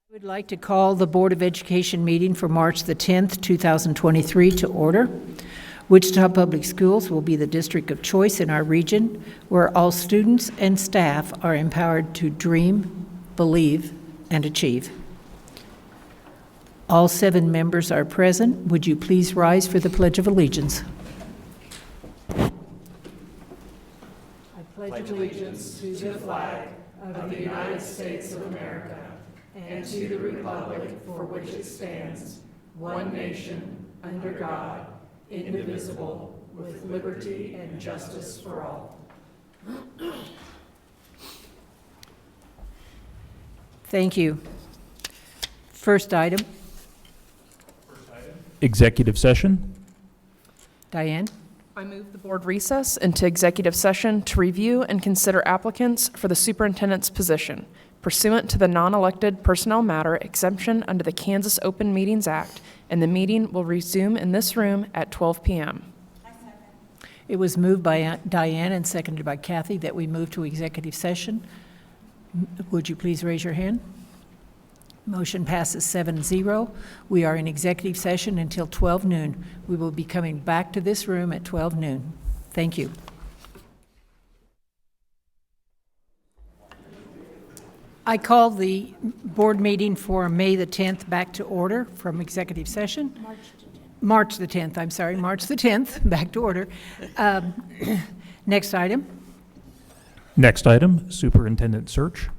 I would like to call the Board of Education meeting for March the 10th, 2023 to order. Wichita Public Schools will be the district of choice in our region, where all students and staff are empowered to dream, believe, and achieve. All 7 members are present. Would you please rise for the Pledge of Allegiance? I pledge allegiance to the flag of the United States of America and to the republic for which it stands, one nation, under God, indivisible, with liberty and justice for all. Thank you. First item. Executive session. Diane? I move the board recess into executive session to review and consider applicants for the superintendent's position pursuant to the non-elected personnel matter exemption under the Kansas Open Meetings Act, and the meeting will resume in this room at 12 p.m. It was moved by Diane and seconded by Kathy that we move to executive session. Would you please raise your hand? Motion passes 7-0. We are in executive session until 12 noon. We will be coming back to this room at 12 noon. Thank you. I call the board meeting for May the 10th back to order from executive session. March the 10th, I'm sorry, March the 10th, back to order. Next item. Next item, superintendent search.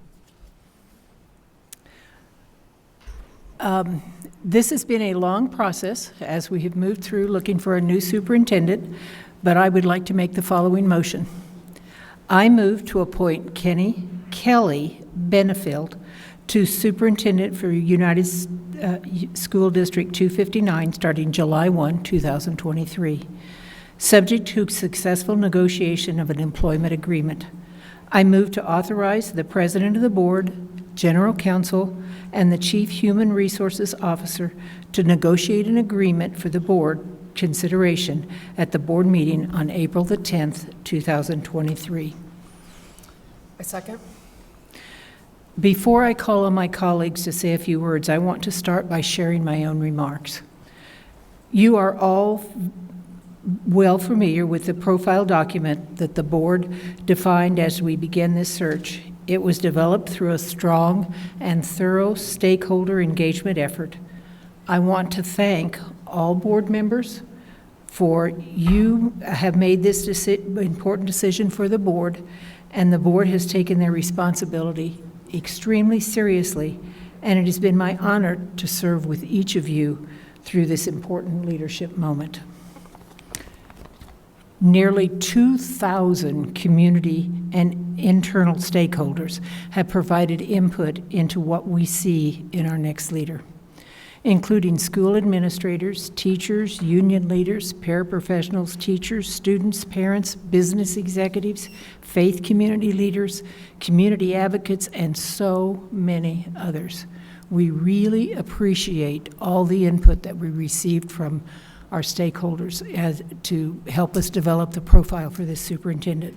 This has been a long process as we have moved through looking for a new superintendent, but I would like to make the following motion. I move to appoint Kelly Benefield to superintendent for United School District 259 starting July 1, 2023, subject to successful negotiation of an employment agreement. I move to authorize the President of the Board, General Counsel, and the Chief Human Resources Officer to negotiate an agreement for the board consideration at the board meeting on April the 10th, 2023. I second. Before I call on my colleagues to say a few words, I want to start by sharing my own remarks. You are all well familiar with the profile document that the board defined as we began this search. It was developed through a strong and thorough stakeholder engagement effort. I want to thank all board members for you have made this important decision for the board, and the board has taken their responsibility extremely seriously, and it has been my honor to serve with each of you through this important leadership moment. Nearly 2,000 community and internal stakeholders have provided input into what we see in our next leader, including school administrators, teachers, union leaders, paraprofessionals, teachers, students, parents, business executives, faith community leaders, community advocates, and so many others. We really appreciate all the input that we received from our stakeholders to help us develop the profile for this superintendent.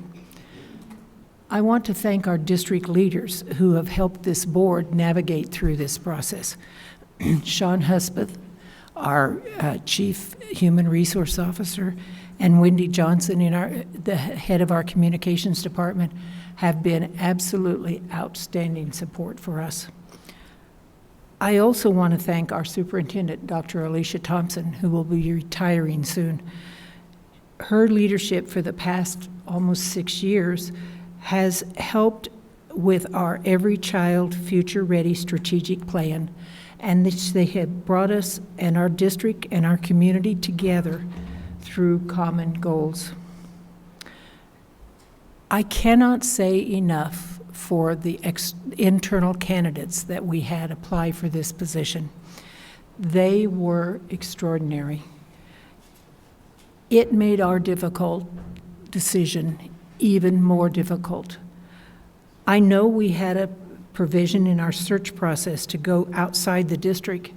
I want to thank our district leaders who have helped this board navigate through this process. Sean Huspeth, our Chief Human Resource Officer, and Wendy Johnson, the head of our communications department, have been absolutely outstanding support for us. I also want to thank our superintendent, Dr. Alicia Thompson, who will be retiring soon. Her leadership for the past almost 6 years has helped with our Every Child Future Ready strategic plan, and they have brought us and our district and our community together through common goals. I cannot say enough for the internal candidates that we had apply for this position. They were extraordinary. It made our difficult decision even more difficult. I know we had a provision in our search process to go outside the district,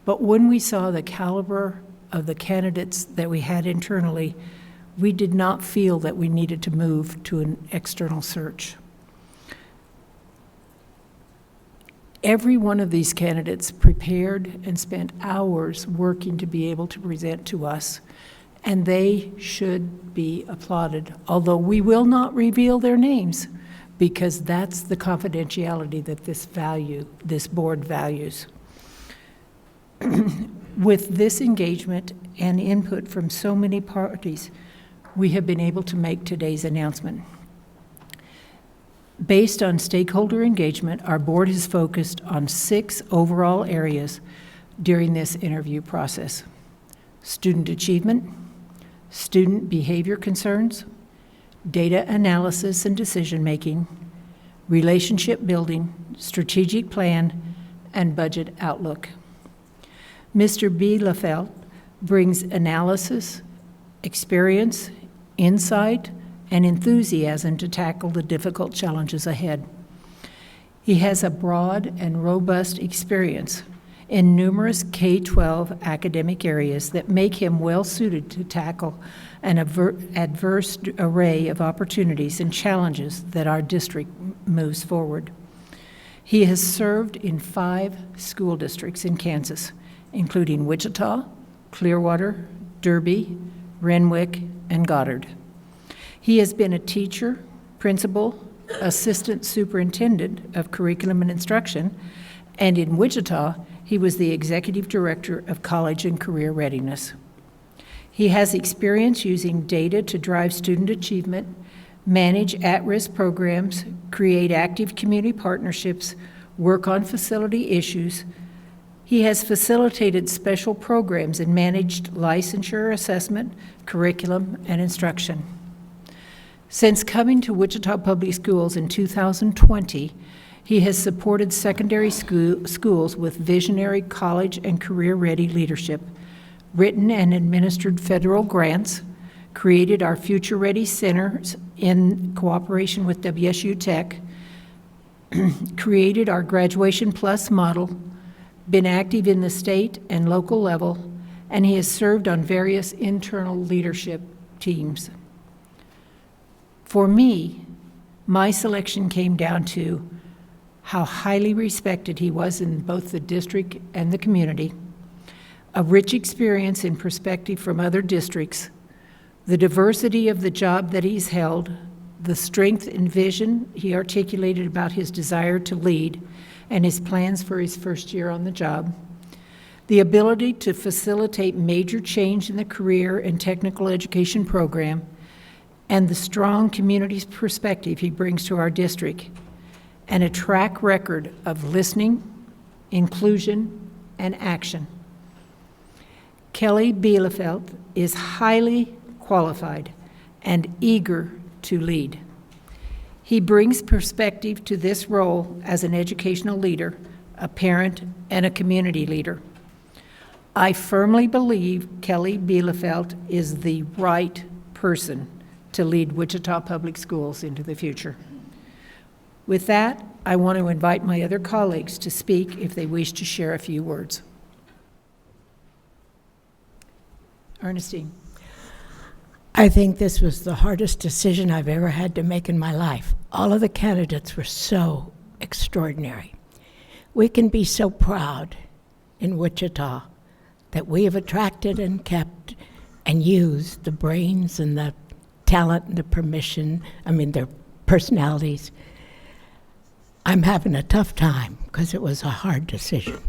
but when we saw the caliber of the candidates that we had internally, we did not feel that we needed to move to an external search. Every one of these candidates prepared and spent hours working to be able to present to us, and they should be applauded, although we will not reveal their names because that's the confidentiality that this board values. With this engagement and input from so many parties, we have been able to make today's announcement. Based on stakeholder engagement, our board has focused on 6 overall areas during this interview process: student achievement, student behavior concerns, data analysis and decision-making, relationship building, strategic plan, and budget outlook. Mr. Bielefeld brings analysis, experience, insight, and enthusiasm to tackle the difficult challenges ahead. He has a broad and robust experience in numerous K-12 academic areas that make him well-suited to tackle an adverse array of opportunities and challenges that our district moves forward. He has served in 5 school districts in Kansas, including Wichita, Clearwater, Derby, Renwick, and Goddard. He has been a teacher, principal, assistant superintendent of curriculum and instruction, and in Wichita, he was the executive director of college and career readiness. He has experience using data to drive student achievement, manage at-risk programs, create active community partnerships, work on facility issues. He has facilitated special programs and managed licensure assessment, curriculum, and instruction. Since coming to Wichita Public Schools in 2020, he has supported secondary schools with visionary college and career-ready leadership, written and administered federal grants, created our Future Ready Centers in cooperation with WSU Tech, created our Graduation Plus model, been active in the state and local level, and he has served on various internal leadership teams. For me, my selection came down to how highly respected he was in both the district and the community, a rich experience and perspective from other districts, the diversity of the job that he's held, the strength and vision he articulated about his desire to lead and his plans for his first year on the job, the ability to facilitate major change in the career and technical education program, and the strong community perspective he brings to our district, and a track record of listening, inclusion, and action. Kelly Bielefeld is highly qualified and eager to lead. He brings perspective to this role as an educational leader, a parent, and a community leader. I firmly believe Kelly Bielefeld is the right person to lead Wichita Public Schools into the future. With that, I want to invite my other colleagues to speak if they wish to share a few words. Ernestine. I think this was the hardest decision I've ever had to make in my life. All of the candidates were so extraordinary. We can be so proud in Wichita that we have attracted and kept and used the brains and the talent and their personalities. I'm having a tough time because it was a hard decision.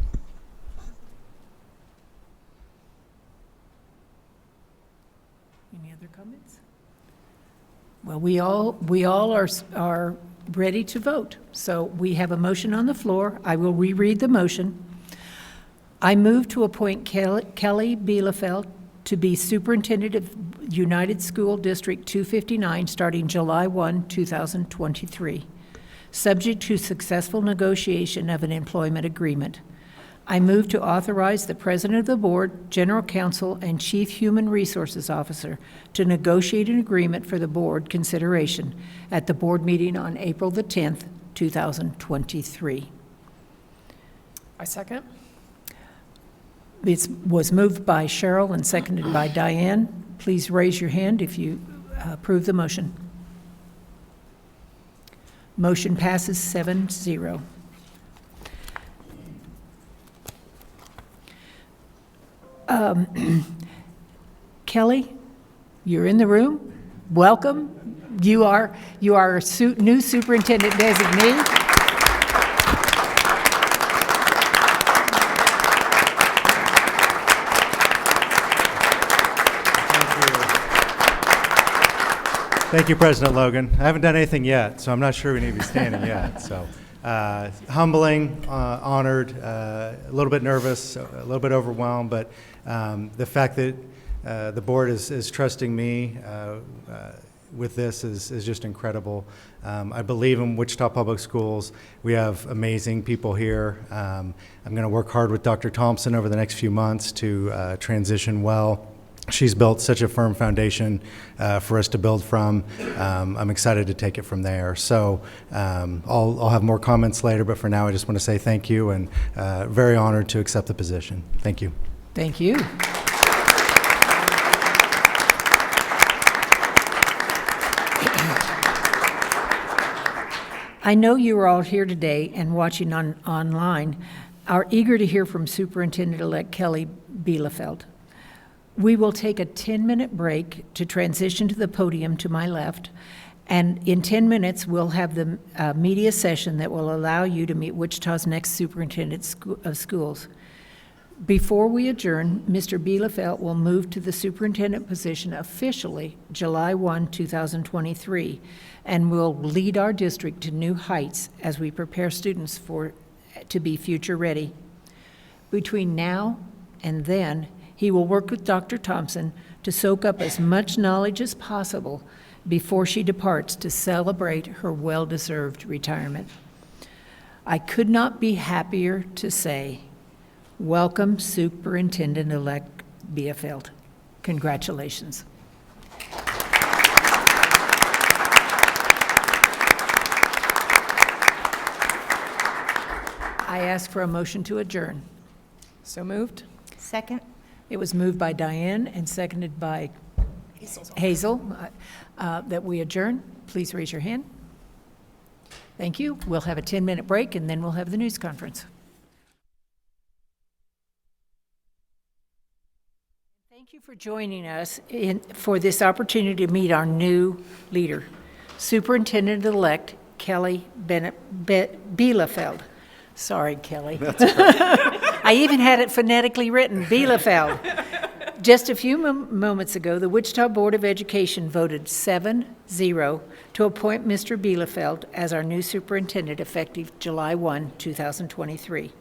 Any other comments? Well, we all are ready to vote. So we have a motion on the floor. I will reread the motion. I move to appoint Kelly Bielefeld to be Superintendent of United School District 259 starting July 1, 2023, subject to successful negotiation of an employment agreement. I move to authorize the President of the Board, General Counsel, and Chief Human Resources Officer to negotiate an agreement for the Board consideration at the Board meeting on April the 10th, 2023. I second. It was moved by Cheryl and seconded by Diane. Please raise your hand if you approve the motion. Motion passes 7-0. Kelly, you're in the room. Welcome. You are our new superintendent designee. Thank you, President Logan. I haven't done anything yet, so I'm not sure we need to be standing yet. So, humbling, honored, a little bit nervous, a little bit overwhelmed, but the fact that the board is trusting me with this is just incredible. I believe in Wichita Public Schools. We have amazing people here. I'm going to work hard with Dr. Thompson over the next few months to transition well. She's built such a firm foundation for us to build from. I'm excited to take it from there. So I'll have more comments later, but for now I just want to say thank you and very honored to accept the position. Thank you. Thank you. I know you are all here today and watching online are eager to hear from Superintendent-elect Kelly Bielefeld. We will take a 10-minute break to transition to the podium to my left, and in 10 minutes we'll have the media session that will allow you to meet Wichita's next superintendent of schools. Before we adjourn, Mr. Bielefeld will move to the superintendent position officially July 1, 2023, and will lead our district to new heights as we prepare students to be future ready. Between now and then, he will work with Dr. Thompson to soak up as much knowledge as possible before she departs to celebrate her well-deserved retirement. I could not be happier to say, welcome, Superintendent-elect Bielefeld. Congratulations. I ask for a motion to adjourn. So moved. Second. It was moved by Diane and seconded by Hazel that we adjourn. Please raise your hand. Thank you. We'll have a 10-minute break, and then we'll have the news conference. Thank you for joining us for this opportunity to meet our new leader, Superintendent-elect Kelly Bielefeld. Sorry, Kelly. I even had it phonetically written, Bielefeld. Just a few moments ago, the Wichita Board of Education voted 7-0 to appoint Mr. Bielefeld as our new superintendent effective July 1, 2023.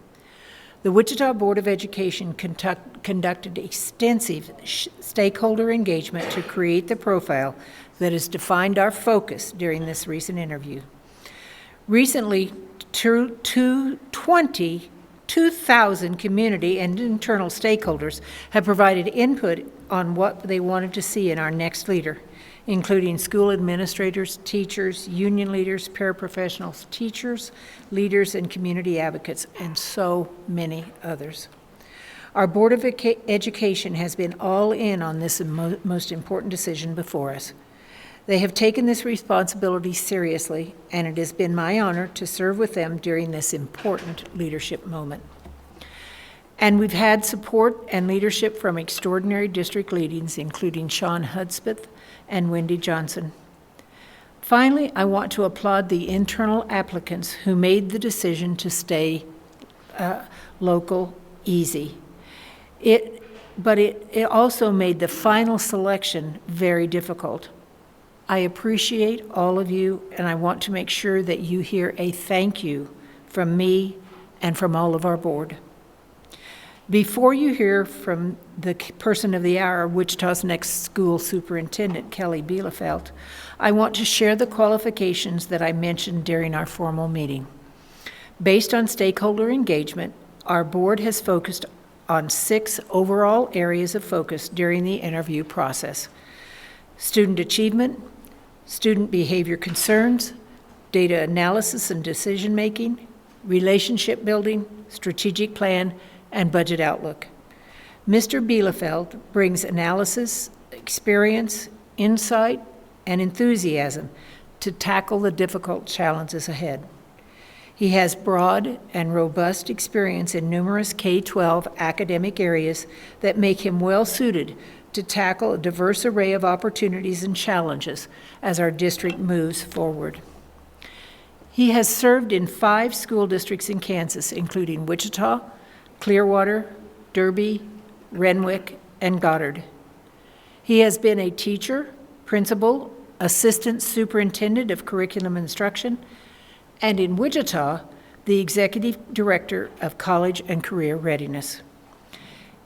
The Wichita Board of Education conducted extensive stakeholder engagement to create the profile that has defined our focus during this recent interview. Recently, 2,000 community and internal stakeholders have provided input on what they wanted to see in our next leader, including school administrators, teachers, union leaders, paraprofessionals, teachers, leaders, and community advocates, and so many others. Our Board of Education has been all in on this most important decision before us. They have taken this responsibility seriously, and it has been my honor to serve with them during this important leadership moment. And we've had support and leadership from extraordinary district leadings, including Sean Hudspeth and Wendy Johnson. Finally, I want to applaud the internal applicants who made the decision to stay local easy. But it also made the final selection very difficult. I appreciate all of you, and I want to make sure that you hear a thank you from me and from all of our board. Before you hear from the person of the hour, Wichita's next school superintendent, Kelly Bielefeld, I want to share the qualifications that I mentioned during our formal meeting. Based on stakeholder engagement, our board has focused on 6 overall areas of focus during the interview process: student achievement, student behavior concerns, data analysis and decision-making, relationship building, strategic plan, and budget outlook. Mr. Bielefeld brings analysis, experience, insight, and enthusiasm to tackle the difficult challenges ahead. He has broad and robust experience in numerous K-12 academic areas that make him well-suited to tackle a diverse array of opportunities and challenges as our district moves forward. He has served in 5 school districts in Kansas, including Wichita, Clearwater, Derby, Renwick, and Goddard. He has been a teacher, principal, assistant superintendent of curriculum instruction, and in Wichita, the executive director of college and career readiness.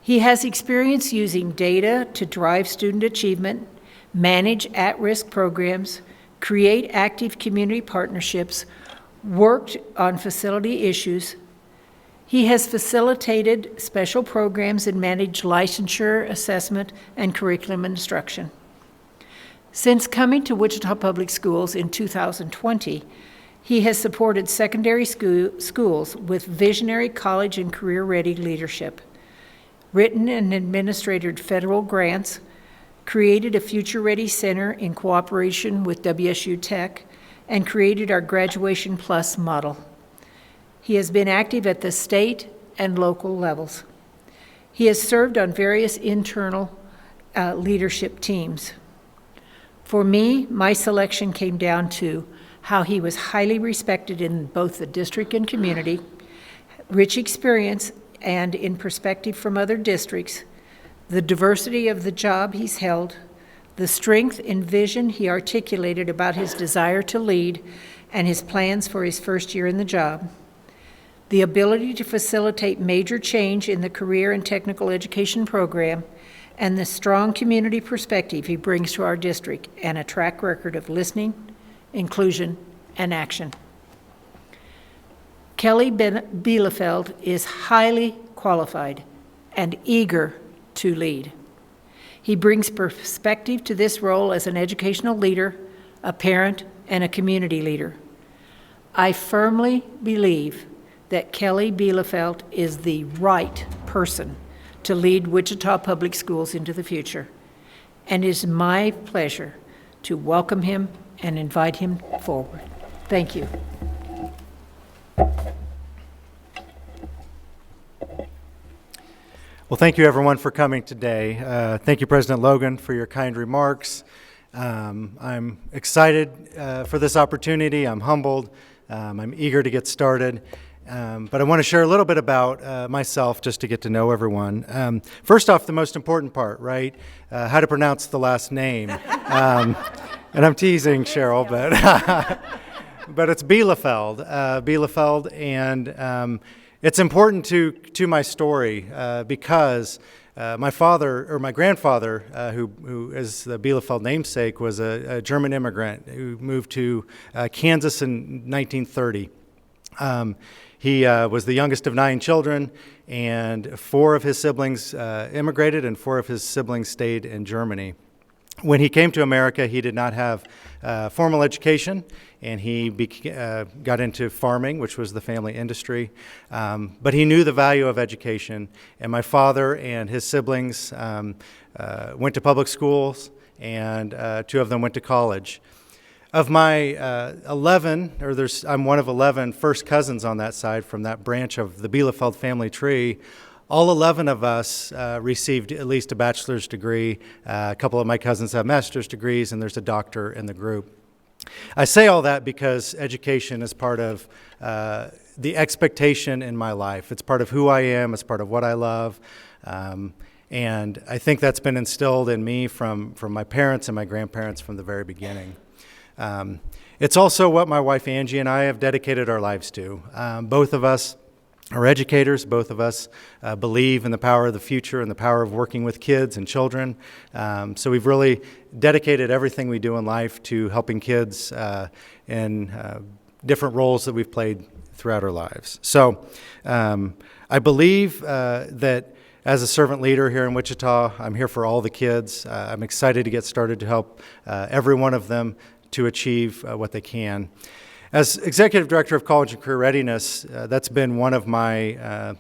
He has experience using data to drive student achievement, manage at-risk programs, create active community partnerships, worked on facility issues. He has facilitated special programs and managed licensure, assessment, and curriculum instruction. Since coming to Wichita Public Schools in 2020, he has supported secondary schools with visionary college and career-ready leadership, written and administered federal grants, created a Future Ready Center in cooperation with WSU Tech, and created our Graduation Plus model. He has been active at the state and local levels. He has served on various internal leadership teams. For me, my selection came down to how he was highly respected in both the district and community, rich experience and in perspective from other districts, the diversity of the job he's held, the strength and vision he articulated about his desire to lead and his plans for his first year in the job, the ability to facilitate major change in the career and technical education program, and the strong community perspective he brings to our district and a track record of listening, inclusion, and action. Kelly Bielefeld is highly qualified and eager to lead. He brings perspective to this role as an educational leader, a parent, and a community leader. I firmly believe that Kelly Bielefeld is the right person to lead Wichita Public Schools into the future, and it is my pleasure to welcome him and invite him forward. Thank you. Well, thank you everyone for coming today. Thank you, President Logan, for your kind remarks. I'm excited for this opportunity. I'm humbled. I'm eager to get started. But I want to share a little bit about myself just to get to know everyone. First off, the most important part, right? How to pronounce the last name. And I'm teasing Cheryl, but it's Bielefeld. Bielefeld, and it's important to my story because my grandfather, who is the Bielefeld namesake, was a German immigrant who moved to Kansas in 1930. He was the youngest of 9 children, and 4 of his siblings immigrated and 4 of his siblings stayed in Germany. When he came to America, he did not have formal education, and he got into farming, which was the family industry. But he knew the value of education, and my father and his siblings went to public schools, and 2 of them went to college. Of my 11, I'm one of 11 first cousins on that side from that branch of the Bielefeld family tree. All 11 of us received at least a bachelor's degree. A couple of my cousins have master's degrees, and there's a doctor in the group. I say all that because education is part of the expectation in my life. It's part of who I am. It's part of what I love. And I think that's been instilled in me from my parents and my grandparents from the very beginning. It's also what my wife Angie and I have dedicated our lives to. Both of us are educators. Both of us believe in the power of the future and the power of working with kids and children. So we've really dedicated everything we do in life to helping kids in different roles that we've played throughout our lives. So I believe that as a servant leader here in Wichita, I'm here for all the kids. I'm excited to get started to help every one of them to achieve what they can. As Executive Director of College and Career Readiness, that's been one of my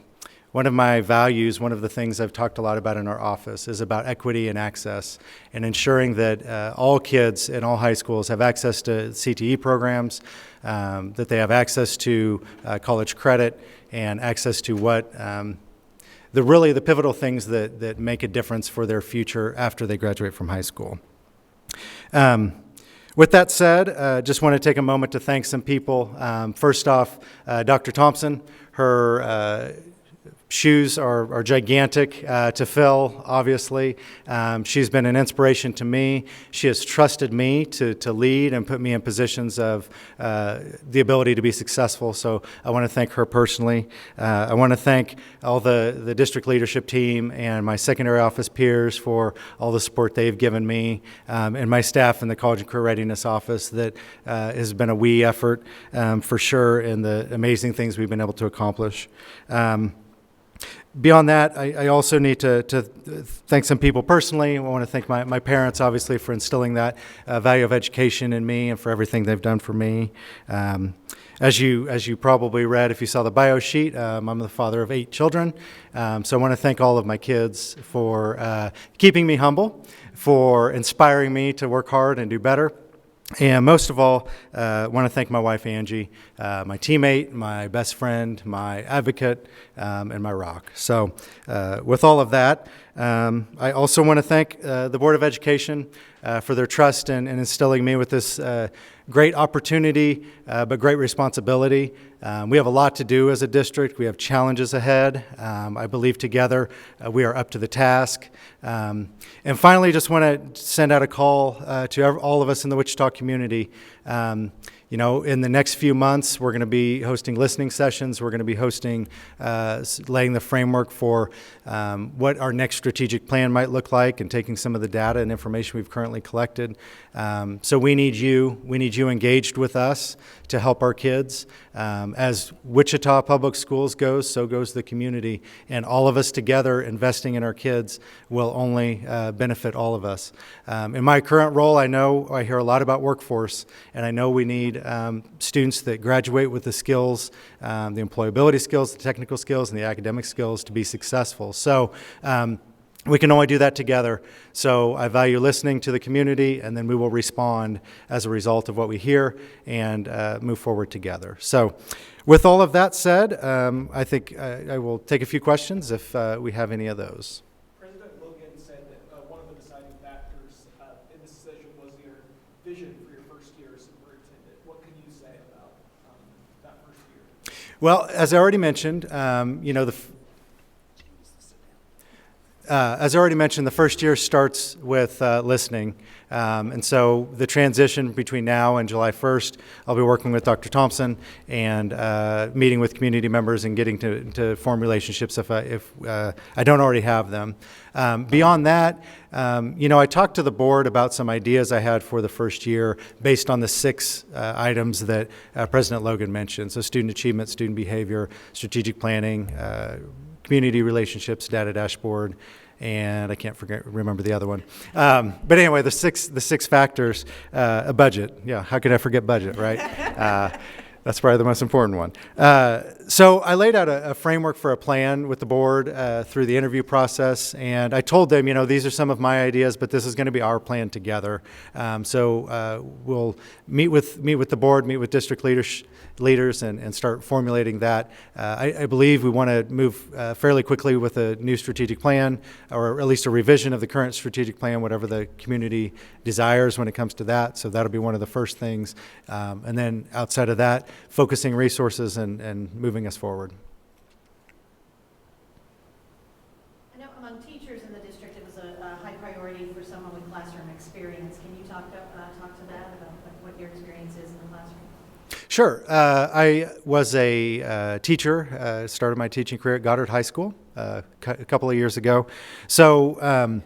One of my values, one of the things I've talked a lot about in our office, is about equity and access and ensuring that all kids in all high schools have access to CTE programs, that they have access to college credit and access to what the pivotal things that make a difference for their future after they graduate from high school. With that said, just want to take a moment to thank some people. First off, Dr. Thompson. Her shoes are gigantic to fill, obviously. She's been an inspiration to me. She has trusted me to lead and put me in positions of the ability to be successful, so I want to thank her personally. I want to thank all the district leadership team and my secondary office peers for all the support they've given me, and my staff in the College and Career Readiness office that has been a we effort for sure in the amazing things we've been able to accomplish. Beyond that, I also need to thank some people personally. I want to thank my parents, obviously, for instilling that value of education in me and for everything they've done for me. As you probably read, if you saw the bio sheet, I'm the father of 8 children. So I want to thank all of my kids for keeping me humble, for inspiring me to work hard and do better. And most of all, I want to thank my wife, Angie, my teammate, my best friend, my advocate, and my rock. So with all of that, I also want to thank the Board of Education for their trust in instilling me with this great opportunity, but great responsibility. We have a lot to do as a district. We have challenges ahead. I believe together we are up to the task. And finally, just want to send out a call to all of us in the Wichita community. You know, in the next few months, we're going to be hosting listening sessions. We're going to be hosting, laying the framework for what our next strategic plan might look like and taking some of the data and information we've currently collected. So we need you engaged with us to help our kids. As Wichita Public Schools goes, so goes the community. And all of us together investing in our kids will only benefit all of us. In my current role, I hear a lot about workforce, and I know we need students that graduate with the skills, the employability skills, the technical skills, and the academic skills to be successful. So we can only do that together. So I value listening to the community, and then we will respond as a result of what we hear and move forward together. So with all of that said, I think I will take a few questions if we have any of those. President Logan said that one of the deciding factors in this decision was your vision for your first year as superintendent. What can you say about that first year? Well, as I already mentioned, the first year starts with listening. And so the transition between now and July 1st, I'll be working with Dr. Thompson and meeting with community members and getting to form relationships if I don't already have them. Beyond that, I talked to the board about some ideas I had for the first year based on the 6 items that President Logan mentioned. So student achievement, student behavior, strategic planning, community relationships, data dashboard, and I can't remember the other one. But anyway, the six factors, a budget. Yeah, how could I forget budget, right? That's probably the most important one. So I laid out a framework for a plan with the board through the interview process, and I told them, these are some of my ideas, but this is going to be our plan together. So we'll meet with the board, meet with district leaders, and start formulating that. I believe we want to move fairly quickly with a new strategic plan, or at least a revision of the current strategic plan, whatever the community desires when it comes to that. So that'll be one of the first things. And then outside of that, focusing resources and moving us forward. I know among teachers in the district, it was a high priority for someone with classroom experience. Can you talk to that about what your experience is in the classroom? Sure. I was a teacher, started my teaching career at Goddard High School a couple of years ago. So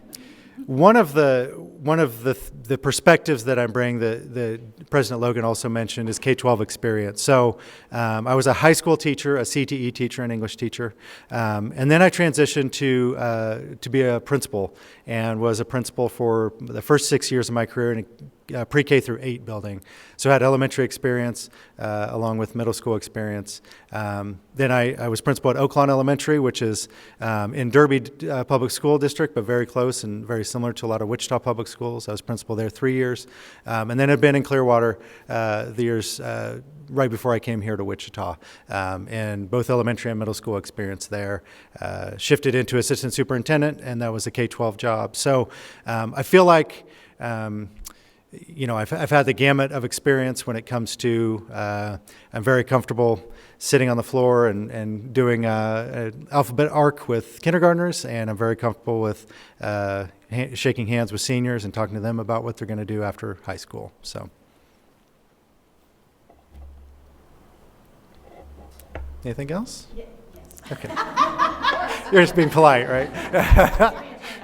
one of the perspectives that I'm bringing, that President Logan also mentioned, is K-12 experience. So I was a high school teacher, a CTE teacher, an English teacher, and then I transitioned to be a principal, and was a principal for the first 6 years of my career, and pre-K through 8 building. So I had elementary experience along with middle school experience. Then I was principal at Oaklawn Elementary, which is in Derby Public School District, but very close and very similar to a lot of Wichita Public Schools. I was principal there 3 years. And then I've been in Clearwater the years right before I came here to Wichita. And both elementary and middle school experience there. Shifted into assistant superintendent, and that was a K-12 job. So I feel like I've had the gamut of experience when it comes to, I'm very comfortable sitting on the floor and doing an alphabet arc with kindergartners, and I'm very comfortable with shaking hands with seniors and talking to them about what they're going to do after high school. So, anything else? Yes. Okay. You're just being polite, right?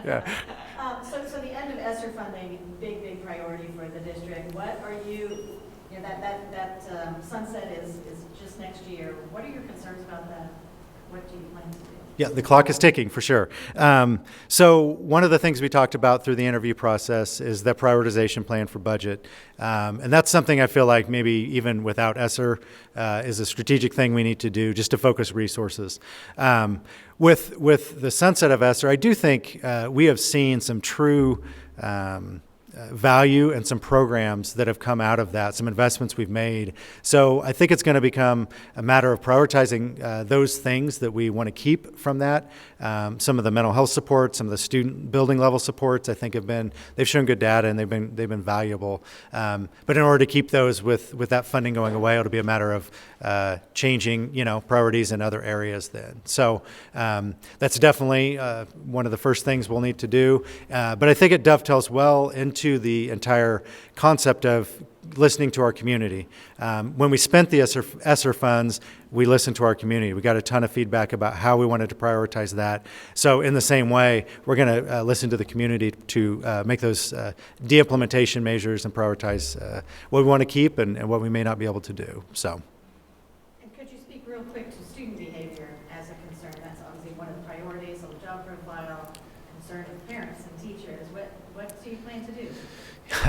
Yeah. So the end of ESSER funding, big priority for the district. What are that sunset is just next year. What are your concerns about that? What do you plan to do? Yeah, the clock is ticking for sure. So one of the things we talked about through the interview process is that prioritization plan for budget. And that's something I feel like maybe even without ESSER is a strategic thing we need to do just to focus resources. With the sunset of ESSER, I do think we have seen some true value and some programs that have come out of that, some investments we've made. So I think it's going to become a matter of prioritizing those things that we want to keep from that. Some of the mental health supports, some of the student building level supports, I think they've shown good data and they've been valuable. But in order to keep those with that funding going away, it'll be a matter of changing, priorities in other areas then. So that's definitely one of the first things we'll need to do. But I think it dovetails well into the entire concept of listening to our community. When we spent the ESSER funds, we listened to our community. We got a ton of feedback about how we wanted to prioritize that. So in the same way, we're going to listen to the community to make those de-implementation measures and prioritize what we want to keep and what we may not be able to do. So. And could you speak real quick to student behavior as a concern? That's obviously one of the priorities of the job profile, concern of parents and teachers. What do you plan to do?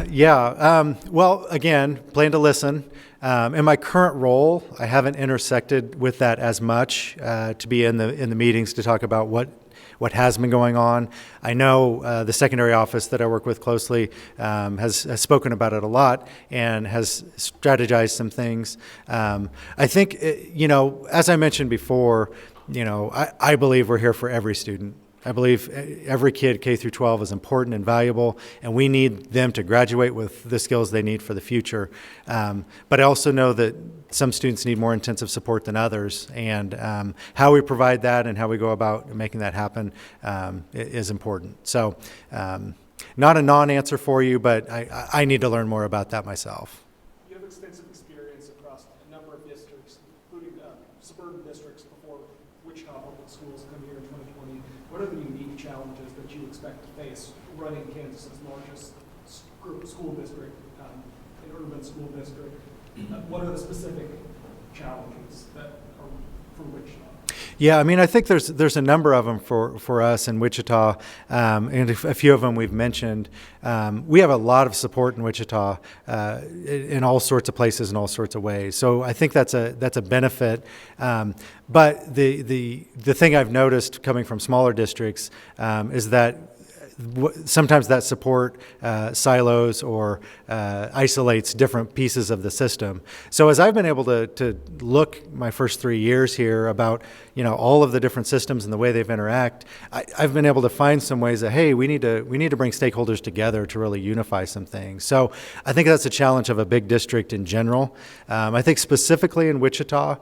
Yeah, well, again, plan to listen. In my current role, I haven't intersected with that as much to be in the meetings to talk about what has been going on. I know the secondary office that I work with closely has spoken about it a lot and has strategized some things. I think, as I mentioned before, I believe we're here for every student. I believe every kid K through 12 is important and valuable, and we need them to graduate with the skills they need for the future. But I also know that some students need more intensive support than others, and how we provide that and how we go about making that happen is important. So not a non-answer for you, but I need to learn more about that myself. You have extensive experience across a number of districts, including suburban districts before Wichita Public Schools come here in 2020. What are the unique challenges that you expect to face running Kansas's largest school district, an urban school district? What are the specific challenges that are for Wichita? Yeah, I think there's a number of them for us in Wichita, and a few of them we've mentioned. We have a lot of support in Wichita in all sorts of places in all sorts of ways. So I think that's a benefit. But the thing I've noticed coming from smaller districts is that sometimes that support silos or isolates different pieces of the system. So as I've been able to look my first 3 years here about all of the different systems and the way they've interact, I've been able to find some ways that, hey, we need to bring stakeholders together to really unify some things. So I think that's a challenge of a big district in general. I think specifically in Wichita,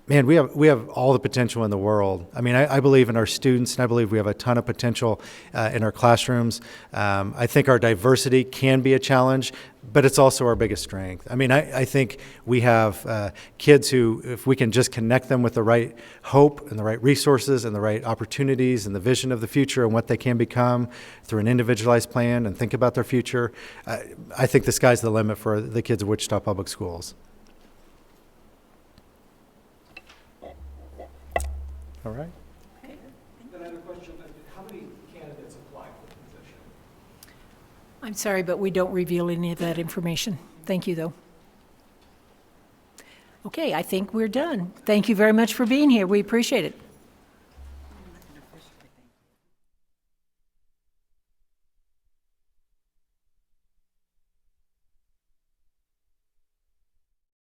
man, we have all the potential in the world. I believe in our students, and I believe we have a ton of potential in our classrooms. I think our diversity can be a challenge, but it's also our biggest strength. I think we have kids who, if we can just connect them with the right hope and the right resources and the right opportunities and the vision of the future and what they can become through an individualized plan and think about their future, I think the sky's the limit for the kids of Wichita Public Schools. All right. Then I have a question. How many candidates applied for the position? I'm sorry, but we don't reveal any of that information. Thank you, though. Okay, I think we're done. Thank you very much for being here. We appreciate it.